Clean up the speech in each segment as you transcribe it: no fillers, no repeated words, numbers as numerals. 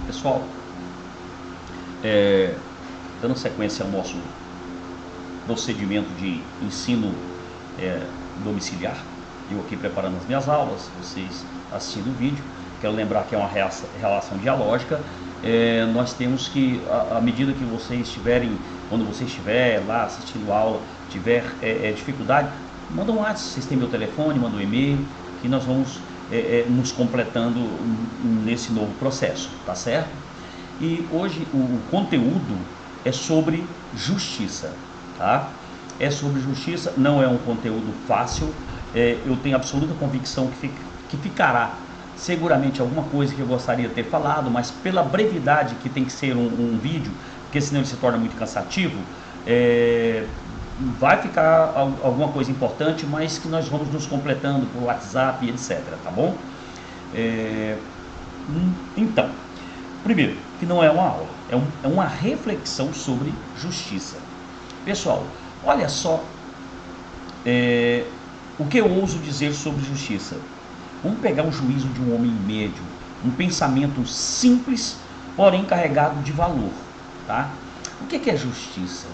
Pessoal, dando sequência ao nosso procedimento de ensino domiciliar, eu aqui preparando as minhas aulas, vocês assistindo o vídeo, quero lembrar que é uma relação dialógica. Nós temos que, à medida que vocês estiverem, quando você estiver lá assistindo a aula, tiver dificuldade, manda um WhatsApp, vocês têm meu telefone, manda um e-mail, que nós vamos nos completando nesse novo processo, tá certo? E hoje o conteúdo é sobre justiça, tá? É sobre justiça, não é um conteúdo fácil, eu tenho absoluta convicção que ficará seguramente alguma coisa que eu gostaria de ter falado, mas pela brevidade que tem que ser um vídeo, porque senão ele se torna muito cansativo, vai ficar alguma coisa importante, mas que nós vamos nos completando por WhatsApp e etc, tá bom? Então, primeiro, que não é uma aula, é uma reflexão sobre justiça. Pessoal, olha só o que eu ouso dizer sobre justiça. Vamos pegar o juízo de um homem médio, um pensamento simples, porém carregado de valor, tá? O que é justiça?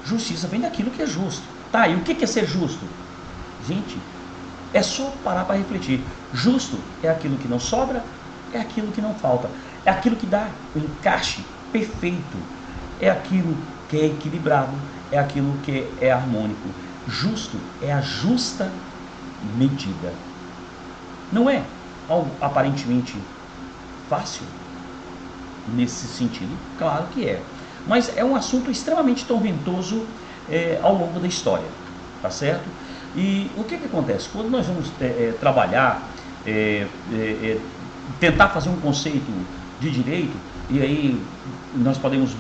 Justiça vem daquilo que é justo. Tá, e o que é ser justo? Gente, é só parar para refletir. Justo é aquilo que não sobra, é aquilo que não falta, é aquilo que dá o encaixe perfeito, é aquilo que é equilibrado, é aquilo que é harmônico. Justo é a justa medida. Não é algo aparentemente fácil nesse sentido? Claro que é. Mas é um assunto extremamente tormentoso ao longo da história, tá certo? E o que acontece? Quando nós vamos trabalhar, tentar fazer um conceito de direito, e aí nós podemos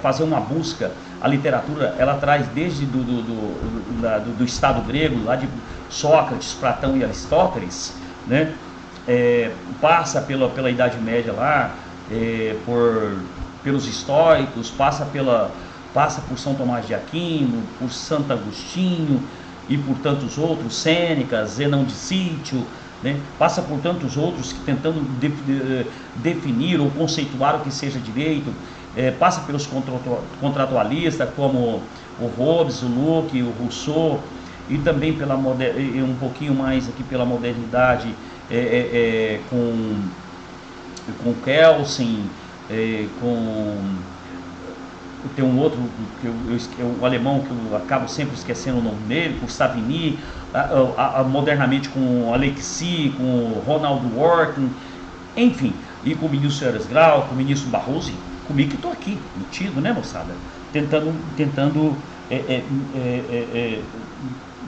fazer uma busca, a literatura, ela traz desde do Estado grego, lá de Sócrates, Platão e Aristóteles, né? Passa pela Idade Média lá, pelos históricos, passa por São Tomás de Aquino, por Santo Agostinho e por tantos outros, Sêneca, Zenão de Sítio, né? Passa por tantos outros que tentando definir ou conceituar o que seja direito, passa pelos contratualistas como o Hobbes, o Locke, o Rousseau, e também um pouquinho mais aqui pela modernidade, com Kelsen, tem um outro, o alemão, que eu acabo sempre esquecendo o nome dele, com Savigny, modernamente com Alexis, com Ronald Wharton, enfim, e com o ministro Eras Grau, com o ministro Barroso, comigo que estou aqui, metido, né, moçada? Tentando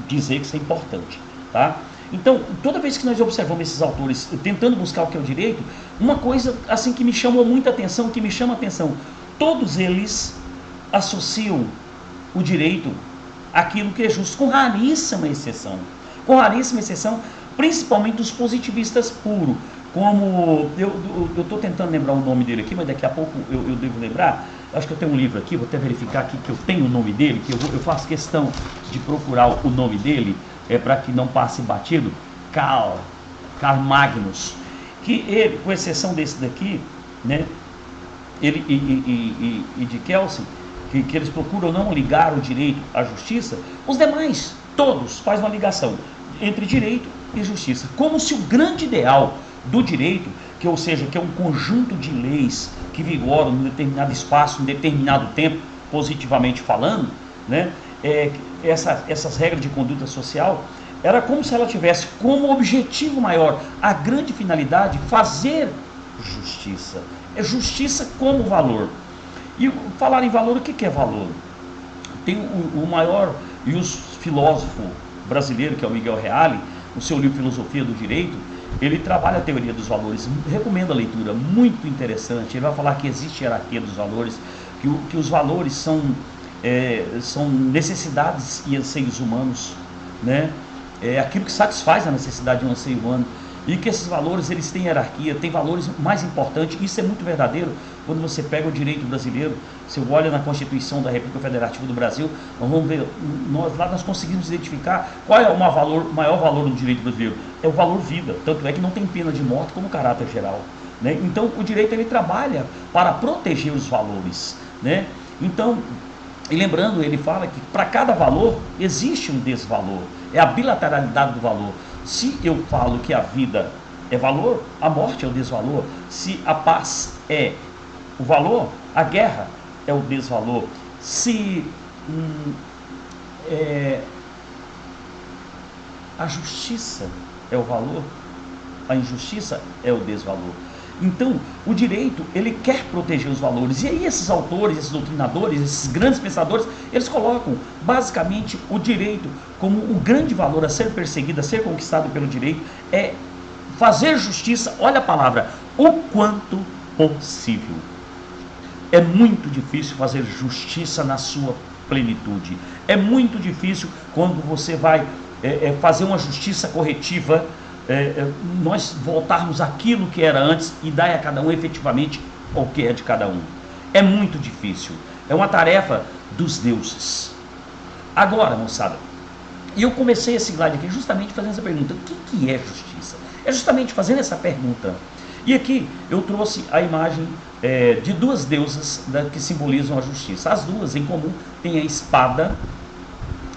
dizer que isso é importante, tá? Então, toda vez que nós observamos esses autores tentando buscar o que é o direito, uma coisa assim que me chamou muita atenção, que me chama a atenção, todos eles associam o direito àquilo que é justo, com raríssima exceção, principalmente dos positivistas puros, como, eu estou tentando lembrar o nome dele aqui, mas daqui a pouco eu devo lembrar. Acho que eu tenho um livro aqui, vou até verificar aqui que eu tenho o nome dele, que eu faço questão de procurar o nome dele, para que não passe batido. Karl Magnus, que ele, com exceção desse daqui, né, ele e de Kelsen, que eles procuram não ligar o direito à justiça, os demais, todos, fazem uma ligação entre direito e justiça, como se o grande ideal do direito, que é um conjunto de leis que vigoram em determinado espaço, em determinado tempo, positivamente falando, né, essas regras de conduta social, era como se ela tivesse como objetivo maior, a grande finalidade, fazer justiça. É justiça como valor. E falar em valor, o que é valor? Tem o maior e o filósofo brasileiro, que é o Miguel Reale, no seu livro Filosofia do Direito, ele trabalha a teoria dos valores, recomendo a leitura, muito interessante. Ele vai falar que existe hierarquia dos valores, que os valores são necessidades e anseios humanos, né? É aquilo que satisfaz a necessidade de um anseio humano, e que esses valores, eles têm hierarquia, tem valores mais importantes. Isso é muito verdadeiro quando você pega o direito brasileiro. Você olha na Constituição da República Federativa do Brasil, nós vamos ver, nós conseguimos identificar qual é o maior valor do direito brasileiro. É o valor vida, tanto é que não tem pena de morte como caráter geral. né? Então o direito ele trabalha para proteger os valores, né? Então, e lembrando, ele fala que para cada valor existe um desvalor, é a bilateralidade do valor. Se eu falo que a vida é valor, a morte é o desvalor. Se a paz é o valor, a guerra é o desvalor. Se a justiça é o valor, a injustiça é o desvalor. Então, o direito, ele quer proteger os valores. E aí esses autores, esses doutrinadores, esses grandes pensadores, eles colocam basicamente o direito como o grande valor a ser perseguido, a ser conquistado pelo direito, é fazer justiça, olha a palavra, o quanto possível. É muito difícil fazer justiça na sua plenitude. É muito difícil quando você vai fazer uma justiça corretiva, nós voltarmos àquilo que era antes e dar a cada um efetivamente o que é de cada um. É muito difícil. É uma tarefa dos deuses. Agora, moçada, eu comecei esse slide aqui justamente fazendo essa pergunta: o que é justiça? É justamente fazendo essa pergunta. E aqui eu trouxe a imagem de duas deusas que simbolizam a justiça. As duas em comum têm a espada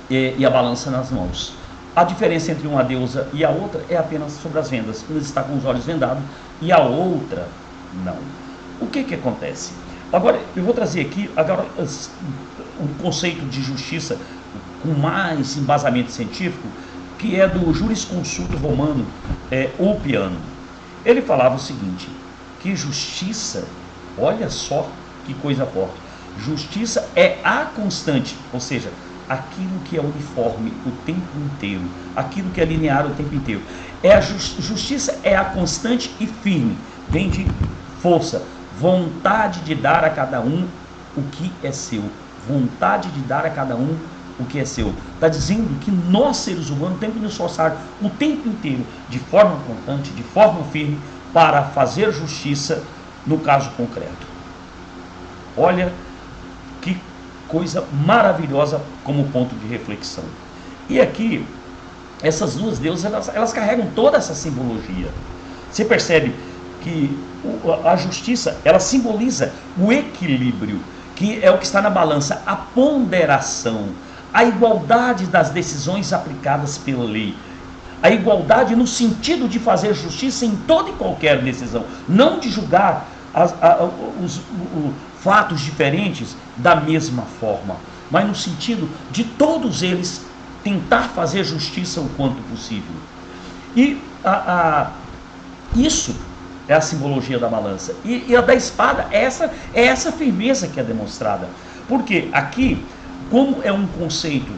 e a balança nas mãos. A diferença entre uma deusa e a outra é apenas sobre as vendas. Uma está com os olhos vendados e a outra não. O que acontece? Agora eu vou trazer aqui um conceito de justiça com mais embasamento científico, que é do jurisconsulto romano Ulpiano. Ele falava o seguinte, que justiça, olha só que coisa forte, justiça é a constante, ou seja, aquilo que é uniforme o tempo inteiro, aquilo que é linear o tempo inteiro. Justiça é a constante e firme, vem de força, vontade de dar a cada um o que é seu, vontade de dar a cada um o que é seu. Está dizendo que nós, seres humanos, temos que nos esforçar o tempo inteiro, de forma constante, de forma firme, para fazer justiça no caso concreto. Olha que coisa maravilhosa como ponto de reflexão. E aqui, essas duas deusas, elas carregam toda essa simbologia. Você percebe que a justiça, ela simboliza o equilíbrio, que é o que está na balança, a ponderação, a igualdade das decisões aplicadas pela lei. A igualdade no sentido de fazer justiça em toda e qualquer decisão, não de julgar os fatos diferentes da mesma forma, mas no sentido de todos eles tentar fazer justiça o quanto possível. E isso é a simbologia da balança. E a da espada é essa firmeza que é demonstrada. Porque aqui, como é um conceito,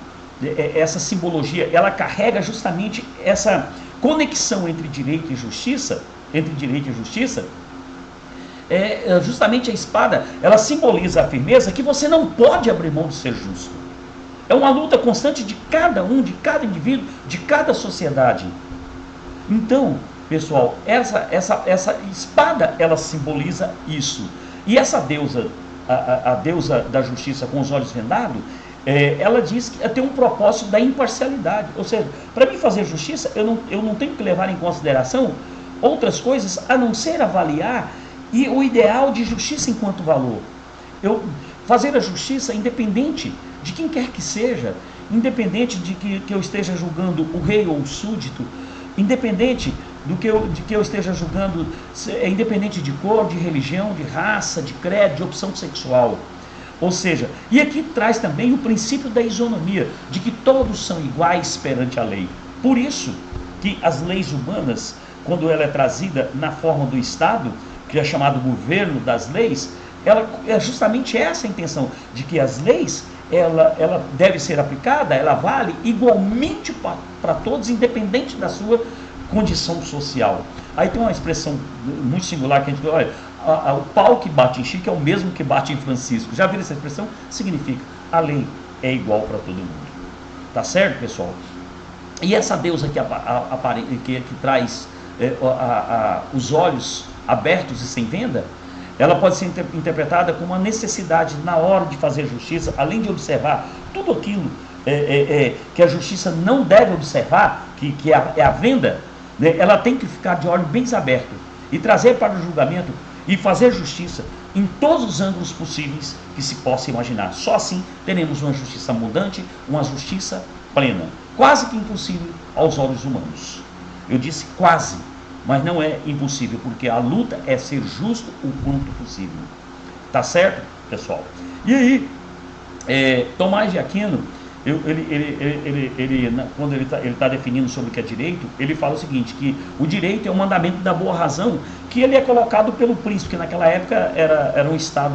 essa simbologia, ela carrega justamente essa conexão entre direito e justiça, justamente a espada, ela simboliza a firmeza que você não pode abrir mão de ser justo. É uma luta constante de cada um, de cada indivíduo, de cada sociedade. Então, pessoal, essa espada, ela simboliza isso. E essa deusa, a deusa da justiça com os olhos vendados, ela diz que tem um propósito da imparcialidade. Ou seja, para mim fazer justiça, eu não tenho que levar em consideração outras coisas a não ser avaliar e o ideal de justiça enquanto valor. Eu fazer a justiça independente de quem quer que seja, independente de que eu esteja julgando o rei ou o súdito, independente de que eu esteja julgando, independente de cor, de religião, de raça, de credo, de opção sexual. Ou seja, e aqui traz também o princípio da isonomia, de que todos são iguais perante a lei. Por isso que as leis humanas, quando ela é trazida na forma do Estado, que é chamado governo das leis, ela é justamente essa a intenção, de que as leis, ela deve ser aplicada, ela vale igualmente para todos, independente da sua condição social. Aí tem uma expressão muito singular que a gente olha, o pau que bate em Chico é o mesmo que bate em Francisco. Já viram essa expressão? Significa, a lei é igual para todo mundo. Tá certo, pessoal? E essa deusa que traz os olhos abertos e sem venda, ela pode ser interpretada como uma necessidade na hora de fazer justiça, além de observar tudo aquilo que a justiça não deve observar, que é a venda, né? Ela tem que ficar de olhos bem abertos e trazer para o julgamento e fazer justiça em todos os ângulos possíveis que se possa imaginar. Só assim teremos uma justiça abundante, uma justiça plena, quase que impossível aos olhos humanos. Eu disse quase, mas não é impossível, porque a luta é ser justo o quanto possível. Tá certo, pessoal? E aí, Tomás de Aquino, quando ele está definindo sobre o que é direito, ele fala o seguinte, que o direito é o mandamento da boa razão, que ele é colocado pelo príncipe, que naquela época era um estado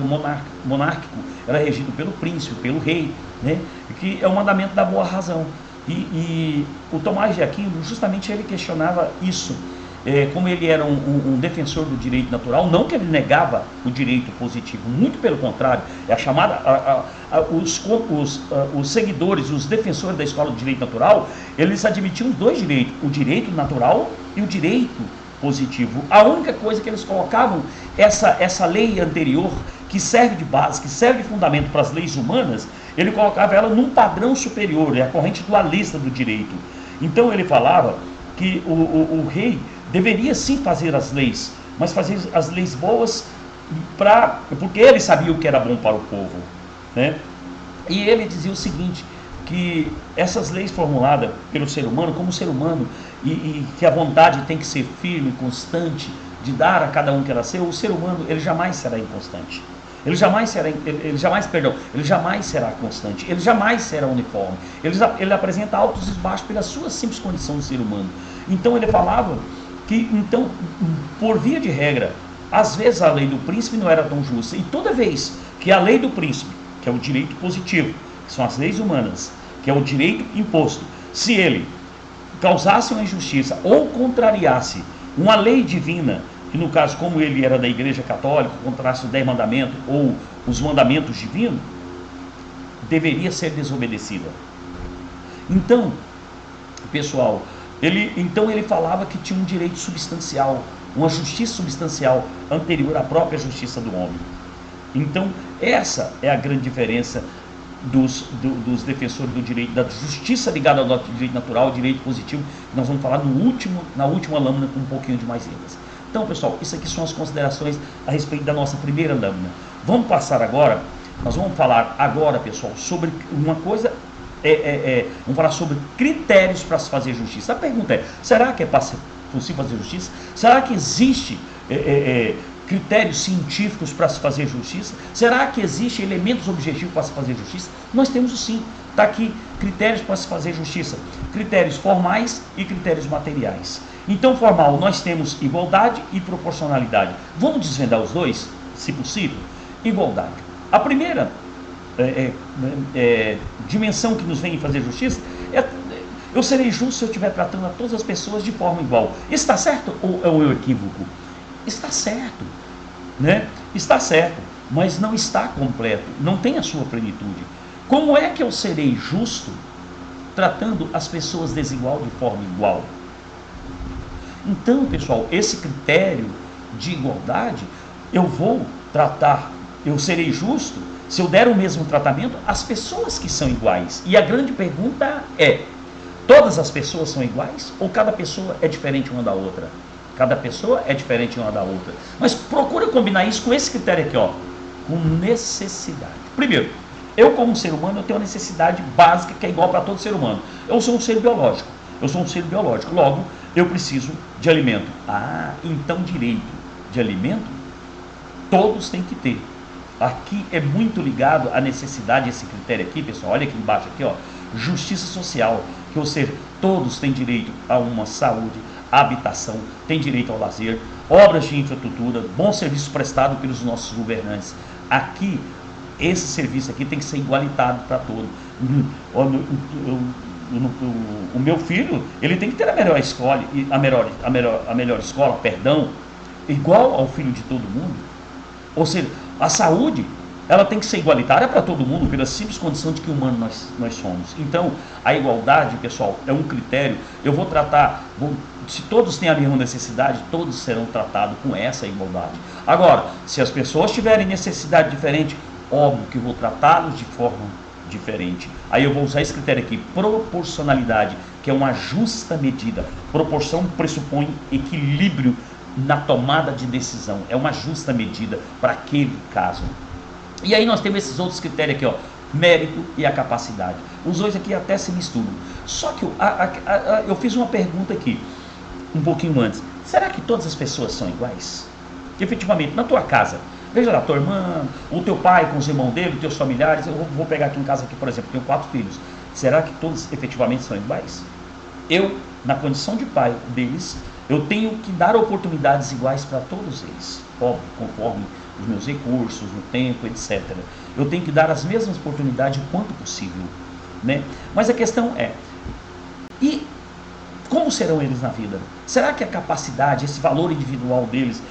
monárquico, era regido pelo príncipe, pelo rei, né? Que é o mandamento da boa razão. E o Tomás de Aquino, justamente ele questionava isso, como ele era um defensor do direito natural, não que ele negava o direito positivo, muito pelo contrário, é a chamada, os seguidores, os defensores da escola do direito natural, eles admitiam os dois direitos, o direito natural e o direito positivo. A única coisa que eles colocavam, essa lei anterior, que serve de base, que serve de fundamento para as leis humanas, ele colocava ela num padrão superior, é a corrente dualista do direito. Então ele falava que o rei deveria sim fazer as leis, mas fazer as leis boas porque ele sabia o que era bom para o povo, né? E ele dizia o seguinte, que essas leis formuladas pelo ser humano, como ser humano, e que a vontade tem que ser firme, constante, de dar a cada um que era seu, o ser humano ele jamais será inconstante. Ele jamais será constante, ele jamais será uniforme, ele apresenta altos e baixos pela sua simples condição de ser humano. Então ele falava que, então, por via de regra, às vezes a lei do príncipe não era tão justa, e toda vez que a lei do príncipe, que é o direito positivo, que são as leis humanas, que é o direito imposto, se ele causasse uma injustiça ou contrariasse uma lei divina, que no caso, como ele era da Igreja Católica, contrariasse os 10 mandamentos ou os mandamentos divinos, deveria ser desobedecida. Então, pessoal, ele falava que tinha um direito substancial, uma justiça substancial anterior à própria justiça do homem. Então, essa é a grande diferença dos defensores do direito, da justiça ligada ao direito natural, ao direito positivo, que nós vamos falar na última lâmina com um pouquinho de mais ênfase. Então, pessoal, isso aqui são as considerações a respeito da nossa primeira lâmina. Vamos passar agora, nós vamos falar agora, pessoal, sobre uma coisa, vamos falar sobre critérios para se fazer justiça. A pergunta é, será que é possível fazer justiça? Será que existe critérios científicos para se fazer justiça? Será que existem elementos objetivos para se fazer justiça? Nós temos sim, está aqui, critérios para se fazer justiça, critérios formais e critérios materiais. Então, formal, nós temos igualdade e proporcionalidade. Vamos desvendar os dois, se possível? Igualdade. A primeira dimensão que nos vem em fazer justiça é: eu serei justo se eu estiver tratando a todas as pessoas de forma igual. Está certo ou é um equívoco? Está certo, né? Está certo, mas não está completo, não tem a sua plenitude. Como é que eu serei justo tratando as pessoas desigual de forma igual? Então, pessoal, esse critério de igualdade, eu serei justo se eu der o mesmo tratamento às pessoas que são iguais. E a grande pergunta é: todas as pessoas são iguais ou cada pessoa é diferente uma da outra? Cada pessoa é diferente uma da outra. Mas procura combinar isso com esse critério aqui, ó, com necessidade. Primeiro, eu como ser humano, eu tenho uma necessidade básica que é igual para todo ser humano. Eu sou um ser biológico. Logo, eu preciso de alimento. Então direito de alimento, todos têm que ter. Aqui é muito ligado à necessidade, esse critério aqui, pessoal, olha aqui embaixo, aqui, ó, justiça social, que ou seja, todos têm direito a uma saúde, habitação, têm direito ao lazer, obras de infraestrutura, bom serviço prestado pelos nossos governantes. Aqui, esse serviço aqui tem que ser igualitário para todos. O meu filho, ele tem que ter a melhor escola, a melhor escola, igual ao filho de todo mundo. Ou seja, a saúde, ela tem que ser igualitária para todo mundo, pela simples condição de que humano nós somos. Então, a igualdade, pessoal, é um critério. Eu vou tratar, se todos têm a mesma necessidade, todos serão tratados com essa igualdade. Agora, se as pessoas tiverem necessidade diferente, óbvio que eu vou tratá-los de forma diferente. Aí eu vou usar esse critério aqui, proporcionalidade, que é uma justa medida. Proporção pressupõe equilíbrio na tomada de decisão, é uma justa medida para aquele caso. E aí nós temos esses outros critérios aqui, ó, mérito e a capacidade. Os dois aqui até se misturam. Só que eu fiz uma pergunta aqui, um pouquinho antes. Será que todas as pessoas são iguais? Efetivamente, na tua casa, veja lá, tua irmã, o teu pai com os irmãos dele, teus familiares, eu vou pegar aqui em casa, aqui, por exemplo, tenho 4 filhos. Será que todos efetivamente são iguais? Eu, na condição de pai deles, eu tenho que dar oportunidades iguais para todos eles, óbvio, conforme os meus recursos, o tempo, etc. Eu tenho que dar as mesmas oportunidades o quanto possível, né? Mas a questão é, e como serão eles na vida? Será que a capacidade, esse valor individual deles,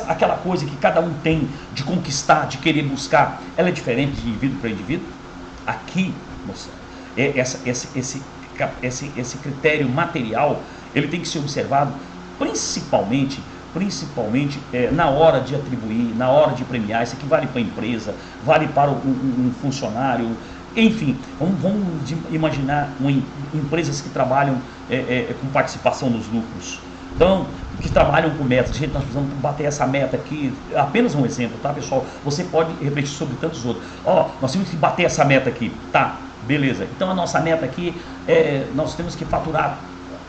aquela coisa que cada um tem de conquistar, de querer buscar, ela é diferente de indivíduo para indivíduo? Aqui, moça, esse critério material, ele tem que ser observado principalmente na hora de atribuir, na hora de premiar. Isso aqui vale para a empresa, vale para um funcionário, enfim, vamos imaginar empresas que trabalham com participação nos lucros, então, que trabalham com metas. Gente, nós precisamos bater essa meta aqui, apenas um exemplo, tá, pessoal? Você pode refletir sobre tantos outros. Nós temos que bater essa meta aqui, tá, beleza, então a nossa meta aqui nós temos que faturar,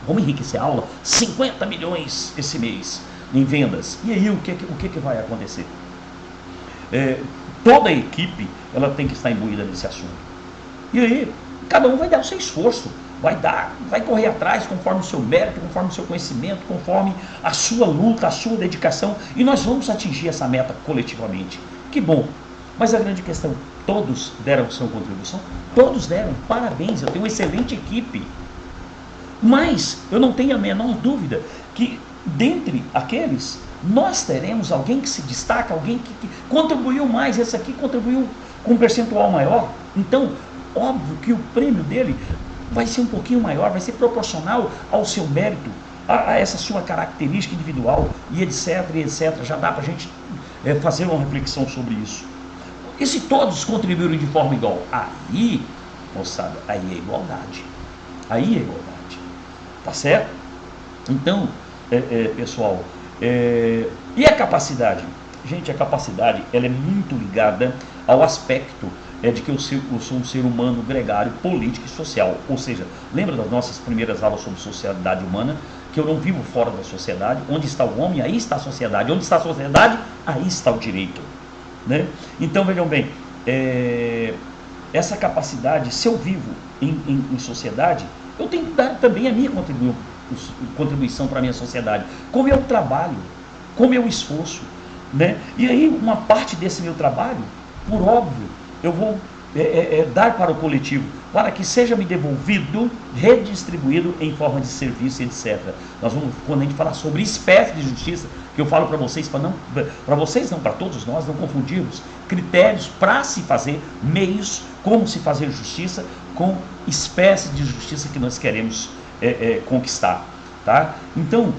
vamos enriquecer a aula, 50 milhões esse mês em vendas. E aí o que vai acontecer? Toda a equipe ela tem que estar imbuída nesse assunto. E aí cada um vai dar o seu esforço, vai correr atrás conforme o seu mérito, conforme o seu conhecimento, conforme a sua luta, a sua dedicação, e nós vamos atingir essa meta coletivamente. Que bom! Mas a grande questão, todos deram sua contribuição? Todos deram, parabéns, eu tenho uma excelente equipe. Mas eu não tenho a menor dúvida que dentre aqueles, nós teremos alguém que se destaca, alguém que contribuiu mais, esse aqui contribuiu com um percentual maior. Então, óbvio que o prêmio dele vai ser um pouquinho maior, vai ser proporcional ao seu mérito, a essa sua característica individual, e etc, e etc. Já dá para a gente fazer uma reflexão sobre isso. E se todos contribuíram de forma igual? Aí, moçada, aí é igualdade. Aí é igualdade. Tá certo? Então, pessoal, e a capacidade? Gente, a capacidade ela é muito ligada ao aspecto de que eu sou um ser humano gregário, político e social. Ou seja, lembra das nossas primeiras aulas sobre sociedade humana? Que eu não vivo fora da sociedade. Onde está o homem, aí está a sociedade. Onde está a sociedade, aí está o direito, né? Então, vejam bem, essa capacidade, se eu vivo em sociedade, eu tenho que dar também a minha contribuição para a minha sociedade, com o meu trabalho, com o meu esforço, né? E aí uma parte desse meu trabalho, por óbvio, eu vou dar para o coletivo, para que seja me devolvido, redistribuído em forma de serviço, etc. Nós vamos, quando a gente falar sobre espécie de justiça, que eu falo para vocês, para todos nós, não confundirmos critérios para se fazer, meios como se fazer justiça com espécie de justiça que nós queremos conquistar, tá? Então,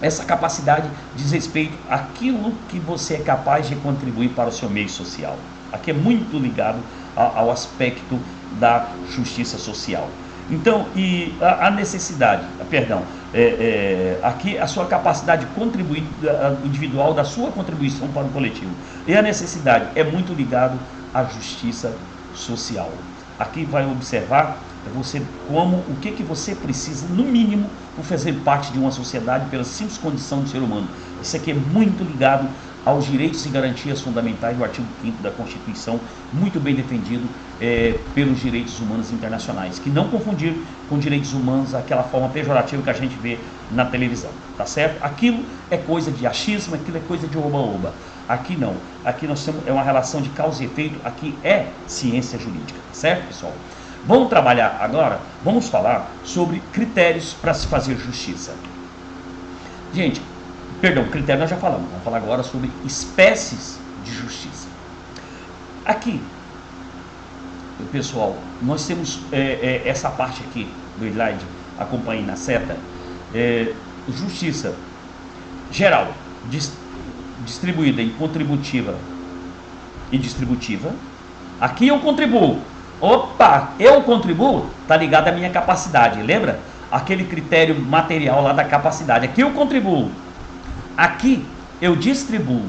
essa capacidade diz respeito àquilo que você é capaz de contribuir para o seu meio social. Aqui é muito ligado ao aspecto da justiça social. Então, e a necessidade, aqui a sua capacidade de contribuir individual, da sua contribuição para o coletivo. E a necessidade é muito ligado à justiça social. Aqui vai observar o que você precisa, no mínimo, por fazer parte de uma sociedade pela simples condição de ser humano. Isso aqui é muito ligado aos direitos e garantias fundamentais do artigo 5º da Constituição, muito bem defendido pelos direitos humanos internacionais, que não confundir com direitos humanos aquela forma pejorativa que a gente vê na televisão, tá certo? Aquilo é coisa de achismo, aquilo é coisa de oba-oba. Aqui não, aqui nós temos uma relação de causa e efeito, aqui é ciência jurídica, certo, pessoal? Vamos trabalhar agora, vamos falar sobre critérios para se fazer justiça. Gente, critério nós já falamos, vamos falar agora sobre espécies de justiça. Aqui, pessoal, nós temos essa parte aqui do slide, acompanhe na seta, justiça geral, distribuída em contributiva e distributiva. Aqui eu contribuo. Opa, eu contribuo, está ligado à minha capacidade, lembra? Aquele critério material lá da capacidade. Aqui eu contribuo. Aqui eu distribuo.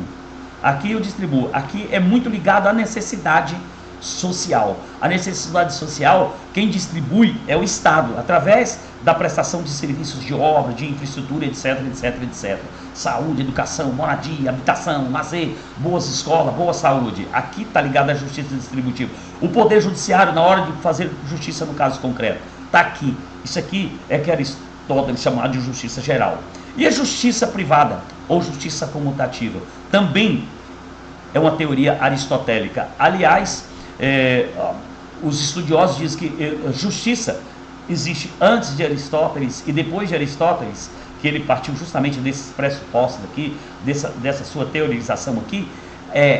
Aqui eu distribuo. Aqui é muito ligado à necessidade social. A necessidade social, quem distribui é o Estado, através da prestação de serviços de obra, de infraestrutura, etc, etc, etc. Saúde, educação, moradia, habitação, lazer, boas escolas, boa saúde. Aqui está ligado à justiça distributiva. O Poder Judiciário, na hora de fazer justiça no caso concreto, está aqui. Isso aqui é que Aristóteles chamava de justiça geral. E a justiça privada, ou justiça comutativa, também é uma teoria aristotélica. Aliás, os estudiosos dizem que justiça existe antes de Aristóteles e depois de Aristóteles, que ele partiu justamente desses pressupostos aqui, dessa sua teorização aqui.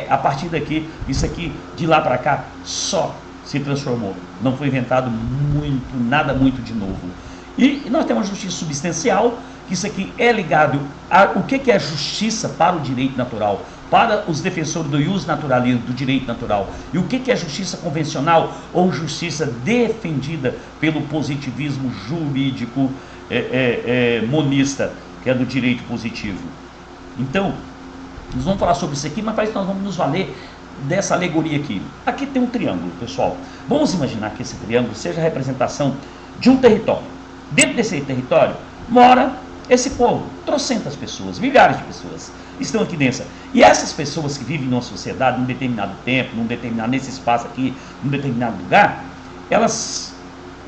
A partir daqui, isso aqui, de lá para cá, só se transformou. Não foi inventado nada muito de novo. E nós temos a justiça substancial, que isso aqui é ligado o que é a justiça para o direito natural, para os defensores do ius naturalismo, do direito natural. E o que é justiça convencional ou justiça defendida pelo positivismo jurídico monista, que é do direito positivo. Então, nós vamos falar sobre isso aqui, mas nós vamos nos valer dessa alegoria aqui. Aqui tem um triângulo, pessoal. Vamos imaginar que esse triângulo seja a representação de um território. Dentro desse território mora esse povo, trocentas pessoas, milhares de pessoas estão aqui dentro. E essas pessoas que vivem numa sociedade, num determinado tempo, nesse espaço aqui, num determinado lugar, elas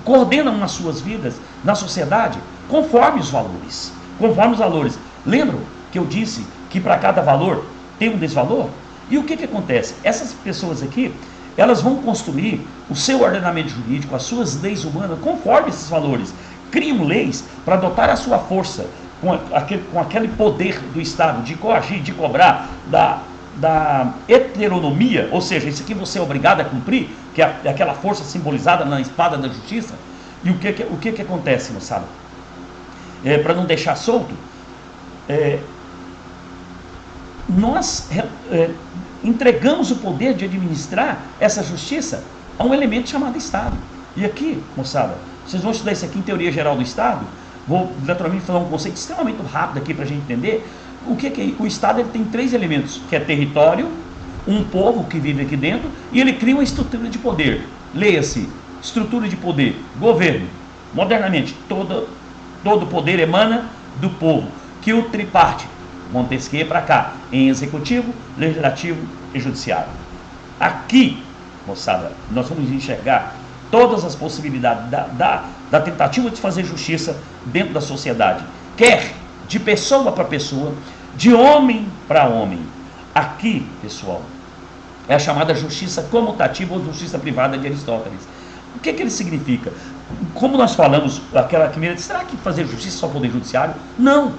coordenam as suas vidas na sociedade conforme os valores. Conforme os valores. Lembram que eu disse que para cada valor tem um desvalor? E o que acontece? Essas pessoas aqui, elas vão construir o seu ordenamento jurídico, as suas leis humanas, conforme esses valores. Criam leis para dotar a sua força com aquele poder do Estado de coagir, de cobrar da heteronomia, ou seja, isso aqui você é obrigado a cumprir, que é aquela força simbolizada na espada da justiça. E o que acontece, moçada? Para não deixar solto, nós entregamos o poder de administrar essa justiça a um elemento chamado Estado. E aqui, moçada, vocês vão estudar isso aqui em Teoria Geral do Estado. Vou naturalmente falar um conceito extremamente rápido aqui para a gente entender. O que é? O Estado ele tem três elementos, que é território, um povo que vive aqui dentro, e ele cria uma estrutura de poder. Leia-se, estrutura de poder, governo. Modernamente, todo poder emana do povo, que o triparte, Montesquieu para cá, em executivo, legislativo e judiciário. Aqui, moçada, nós vamos enxergar todas as possibilidades da tentativa de fazer justiça dentro da sociedade, quer de pessoa para pessoa, de homem para homem. Aqui, pessoal, é a chamada justiça comutativa ou justiça privada de Aristóteles. O que ele significa? Como nós falamos, aquela primeira, será que fazer justiça é só poder judiciário? Não.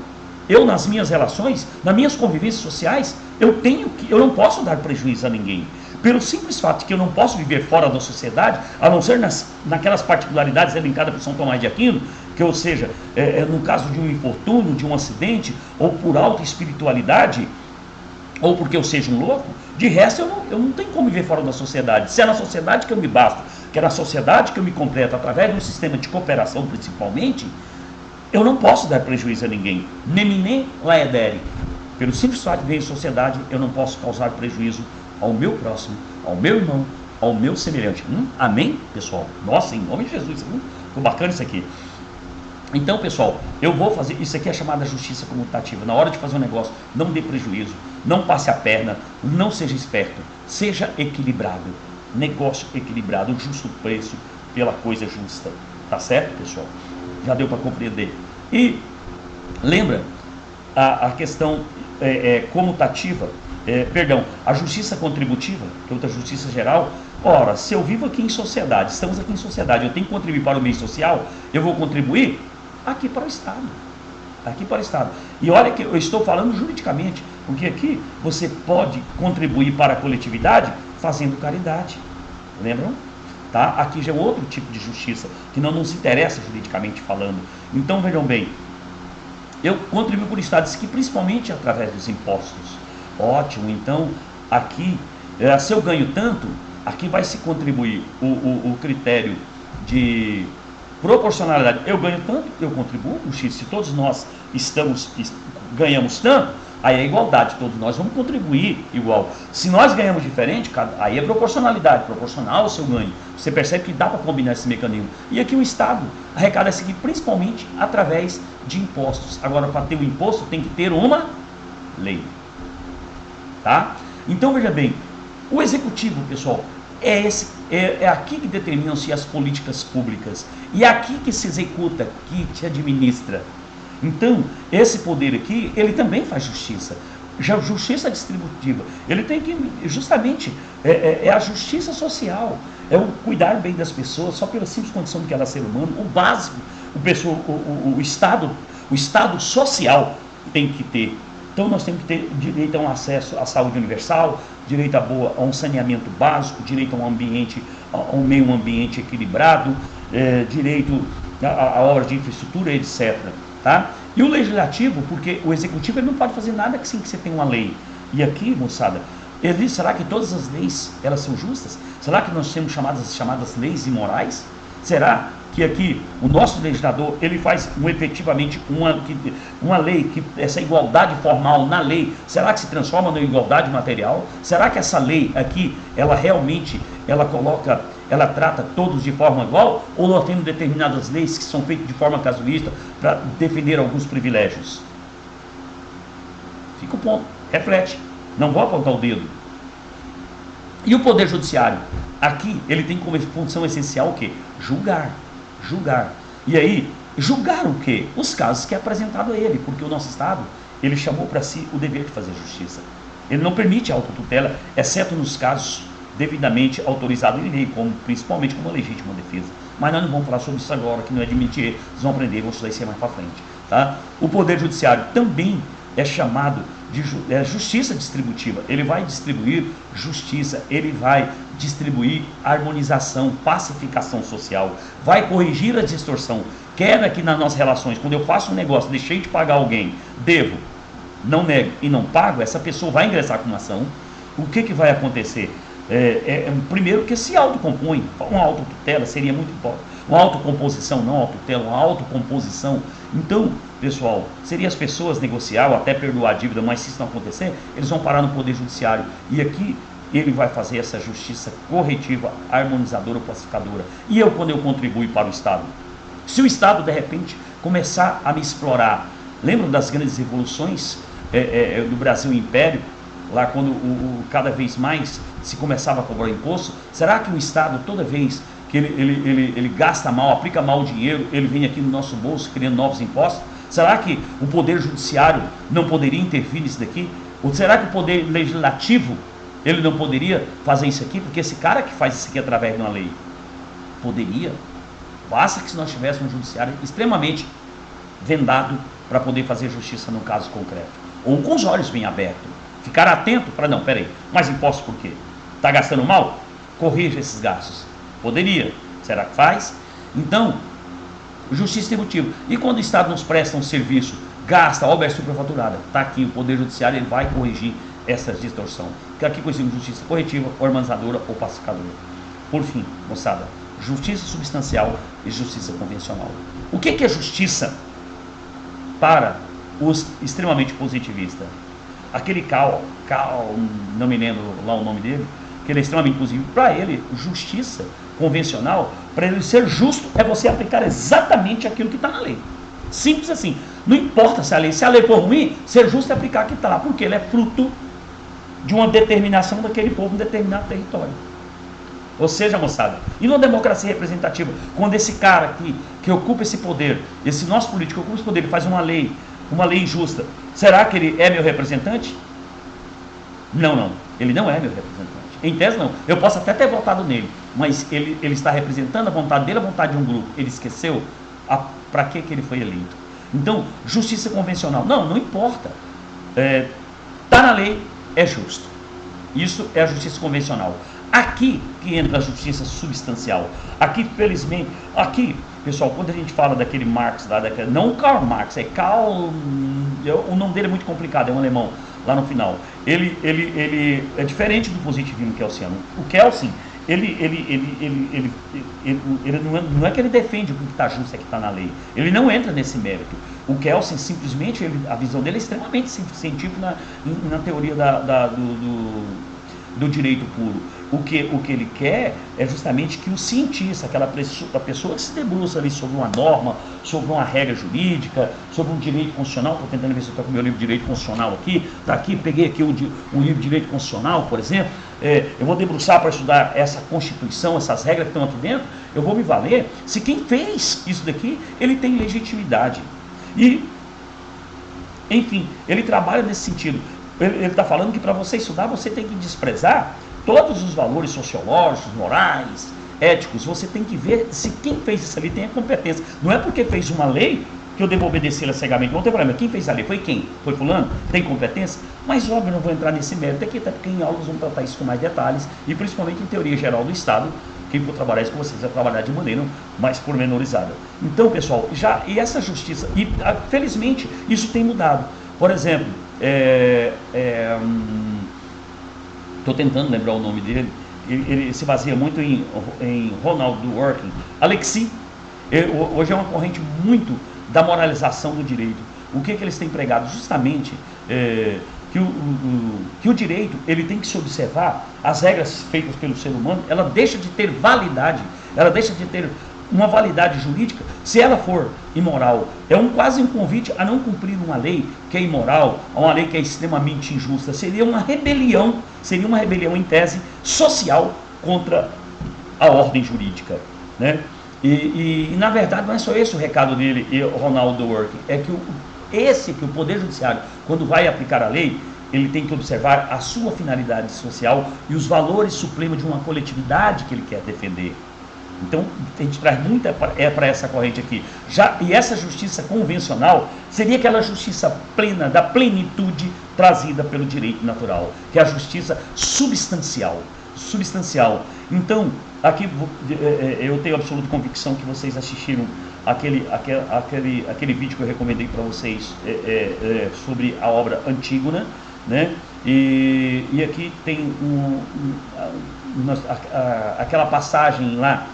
Eu, nas minhas relações, nas minhas convivências sociais, eu não posso dar prejuízo a ninguém. Pelo simples fato de que eu não posso viver fora da sociedade, a não ser naquelas particularidades elencadas por São Tomás de Aquino, que, ou seja, no caso de um infortúnio, de um acidente, ou por alta espiritualidade, ou porque eu seja um louco, de resto eu não tenho como viver fora da sociedade. Se é na sociedade que eu me basto, que é na sociedade que eu me completo, através de um sistema de cooperação principalmente, eu não posso dar prejuízo a ninguém. Nemine laedere. Pelo simples fato de viver em sociedade, eu não posso causar prejuízo ao meu próximo, ao meu irmão, ao meu semelhante. Amém, pessoal? Nossa, em nome de Jesus. Ficou bacana isso aqui. Então, pessoal, eu vou fazer, isso aqui é chamada justiça comutativa. Na hora de fazer um negócio, não dê prejuízo, não passe a perna, não seja esperto, seja equilibrado. Negócio equilibrado, justo preço pela coisa justa. Tá certo, pessoal? Já deu para compreender. E lembra a questão comutativa, a justiça contributiva, que é outra justiça geral. Ora, se eu vivo aqui em sociedade, estamos aqui em sociedade, eu tenho que contribuir para o meio social, eu vou contribuir aqui para o Estado. Aqui para o Estado. E olha que eu estou falando juridicamente, porque aqui você pode contribuir para a coletividade fazendo caridade. Lembram? Tá? Aqui já é outro tipo de justiça, que não nos interessa juridicamente falando. Então, vejam bem, eu contribuo para o Estado, isso aqui principalmente através dos impostos. Ótimo, então, aqui, se eu ganho tanto, aqui vai se contribuir o critério de proporcionalidade. Eu ganho tanto, eu contribuo com X. Se todos nós ganhamos tanto, Aí é igualdade, todos nós vamos contribuir igual. Se nós ganhamos diferente, aí é proporcionalidade, proporcional ao seu ganho. Você percebe que dá para combinar esse mecanismo. E aqui o Estado arrecada esse aqui principalmente através de impostos. Agora, para ter o imposto, tem que ter uma lei. Tá? Então, veja bem, o executivo, pessoal, é aqui que determinam-se as políticas públicas. E é aqui que se executa, que se administra. Então, esse poder aqui, ele também faz justiça. Já justiça distributiva, ele tem que, justamente, é a justiça social, é o cuidar bem das pessoas, só pela simples condição de que ela é ser humano, o básico, o Estado social tem que ter. Então nós temos que ter direito a um acesso à saúde universal, direito a um saneamento básico, direito a um meio ambiente equilibrado, direito a obras de infraestrutura, etc. Tá? E o legislativo, porque o executivo ele não pode fazer nada que sem que você tenha uma lei. E aqui, moçada, será que todas as leis elas são justas? Será que nós temos chamadas leis imorais? Será que aqui o nosso legislador ele faz efetivamente uma lei, que essa igualdade formal na lei, será que se transforma na igualdade material? Será que essa lei aqui, ela realmente, ela trata todos de forma igual? Ou nós temos determinadas leis que são feitas de forma casuísta para defender alguns privilégios? Fica o ponto, reflete, não vou apontar o dedo. E o Poder Judiciário? Aqui ele tem como função essencial o quê? Julgar. E aí, julgar o quê? Os casos que é apresentado a ele, porque o nosso Estado, ele chamou para si o dever de fazer justiça. Ele não permite a autotutela, exceto nos casos devidamente autorizados em lei, principalmente como a legítima defesa. Mas nós não vamos falar sobre isso agora, que não é de mentir, vocês vão aprender, vamos estudar isso mais para frente. Tá? O Poder Judiciário também é chamado de justiça distributiva. Ele vai distribuir justiça, ele vai distribuir harmonização, pacificação social, vai corrigir a distorção. Quer aqui nas nossas relações, quando eu faço um negócio, deixei de pagar alguém, devo, não nego e não pago, essa pessoa vai ingressar com uma ação. O que vai acontecer? Primeiro que se autocompõe, uma autotutela seria muito importante, uma autocomposição, não autotutela, uma autocomposição. Então, pessoal, seria as pessoas negociar ou até perdoar a dívida, mas se isso não acontecer, eles vão parar no Poder Judiciário. E aqui ele vai fazer essa justiça corretiva, harmonizadora, pacificadora. E eu, quando eu contribuo para o Estado? Se o Estado, de repente, começar a me explorar, lembram das grandes revoluções do Brasil Império? Lá quando cada vez mais se começava a cobrar imposto, será que o Estado, toda vez que ele gasta mal, aplica mal o dinheiro, ele vem aqui no nosso bolso criando novos impostos? Será que o Poder Judiciário não poderia intervir nisso daqui? Ou será que o Poder Legislativo, ele não poderia fazer isso aqui? Porque esse cara que faz isso aqui através de uma lei, poderia. Basta que se nós tivéssemos um judiciário extremamente vendado para poder fazer justiça no caso concreto. Ou com os olhos bem abertos. Ficar atento para, não, peraí, mais impostos por quê? Está gastando mal? Corrija esses gastos. Poderia. Será que faz? Então, justiça distributiva. E quando o Estado nos presta um serviço, gasta, a obra é superfaturada, está aqui, o Poder Judiciário ele vai corrigir essa distorção. Que aqui conhecemos justiça corretiva, harmonizadora ou pacificadora. Por fim, moçada, justiça substancial e justiça convencional. O que é justiça para os extremamente positivistas? Aquele Cal, não me lembro lá o nome dele, que ele é extremamente positivo. Para ele, justiça convencional, para ele ser justo, é você aplicar exatamente aquilo que está na lei. Simples assim. Não importa se a lei for ruim, ser justo é aplicar o que está lá, porque ele é fruto de uma determinação daquele povo em determinado território. Ou seja, moçada, e numa democracia representativa, quando esse cara que ocupa esse poder, esse nosso político ocupa esse poder, ele faz uma lei injusta, será que ele é meu representante? Não, ele não é meu representante. Em tese não, eu posso até ter votado nele, mas ele está representando a vontade dele, a vontade de um grupo. Ele esqueceu para que ele foi eleito. Então, justiça convencional, não importa, está na lei, é justo. Isso é a justiça convencional. Aqui que entra a justiça substancial. Aqui, felizmente, pessoal, quando a gente fala daquele Marx, não Karl Marx, o nome dele é muito complicado, é um alemão, lá no final. Ele é diferente do positivismo kelsiano. O Kelsen, ele não é que ele defende o que está justo, é que está na lei. Ele não entra nesse mérito. O Kelsen simplesmente, a visão dele é extremamente científica na teoria do direito puro. O que ele quer é justamente que o cientista, a pessoa que se debruça ali sobre uma norma, sobre uma regra jurídica, sobre um direito constitucional, estou tentando ver se eu estou com o meu livro de direito constitucional aqui, está aqui, peguei aqui um livro de direito constitucional, por exemplo, eu vou debruçar para estudar essa Constituição, essas regras que estão aqui dentro, eu vou me valer se quem fez isso daqui, ele tem legitimidade. E, enfim, ele trabalha nesse sentido. Ele está falando que para você estudar, você tem que desprezar todos os valores sociológicos, morais, éticos. Você tem que ver se quem fez isso ali tem a competência. Não é porque fez uma lei que eu devo obedecê-la cegamente. Não tem problema. Quem fez a lei foi quem? Foi fulano? Tem competência? Mas óbvio, eu não vou entrar nesse mérito aqui, até porque em aulas vamos tratar isso com mais detalhes, e principalmente em teoria geral do Estado. Quem for trabalhar isso com vocês vai trabalhar de maneira mais pormenorizada. Então, pessoal, e essa justiça, e felizmente isso tem mudado. Por exemplo, estou tentando lembrar o nome dele, ele se baseia muito em Ronald Dworkin. Alexis, hoje é uma corrente muito da moralização do direito. O que eles têm pregado? Justamente que o direito, ele tem que se observar, as regras feitas pelo ser humano, ela deixa de ter validade, ela deixa de ter uma validade jurídica se ela for imoral. É quase um convite a não cumprir uma lei que é imoral, uma lei que é extremamente injusta. Seria uma rebelião em tese social contra a ordem jurídica, né? E na verdade não é só esse o recado dele, Ronald Dworkin, é que que o Poder Judiciário, quando vai aplicar a lei, ele tem que observar a sua finalidade social e os valores supremos de uma coletividade que ele quer defender. Então, a gente traz muita para essa corrente aqui. E essa justiça convencional seria aquela justiça plena, da plenitude trazida pelo direito natural, que é a justiça substancial. Então, aqui eu tenho absoluta convicção que vocês assistiram aquele vídeo que eu recomendei para vocês sobre a obra Antígona, né? E aqui tem aquela passagem lá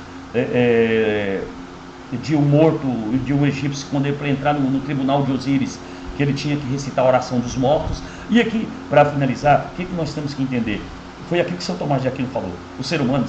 de um morto, de um egípcio, quando ele para entrar no tribunal de Osíris, que ele tinha que recitar a oração dos mortos. E aqui, para finalizar, o que nós temos que entender? Foi aquilo que São Tomás de Aquino falou. O ser humano,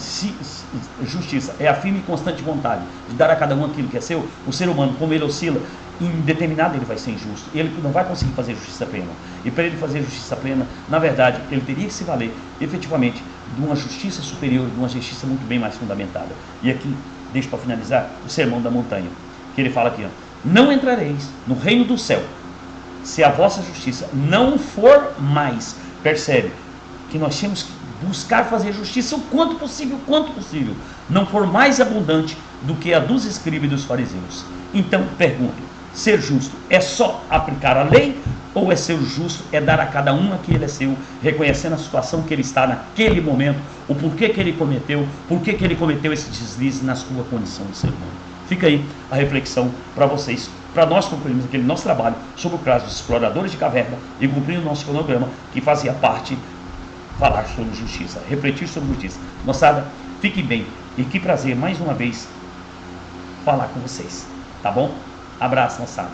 justiça é a firme e constante vontade de dar a cada um aquilo que é seu. O ser humano, como ele oscila, em determinado ele vai ser injusto. Ele não vai conseguir fazer justiça plena. E para ele fazer justiça plena, na verdade, ele teria que se valer, efetivamente, de uma justiça superior, de uma justiça muito bem mais fundamentada. E aqui, deixa para finalizar, o Sermão da Montanha, que ele fala aqui, ó: não entrareis no reino do céu, se a vossa justiça não for mais. Percebe que nós temos que buscar fazer justiça o quanto possível, não for mais abundante do que a dos escribas e dos fariseus. Então, pergunto, ser justo é só aplicar a lei, ou é ser justo é dar a cada um aquilo que é seu, reconhecendo a situação que ele está naquele momento, o porquê que ele cometeu, esse deslize na sua condição de ser humano. Fica aí a reflexão para vocês, para nós concluirmos aquele nosso trabalho sobre o caso dos exploradores de caverna e cumprir o nosso cronograma, que fazia parte falar sobre justiça, refletir sobre justiça. Moçada, fiquem bem e que prazer mais uma vez falar com vocês, tá bom? Abraço, moçada.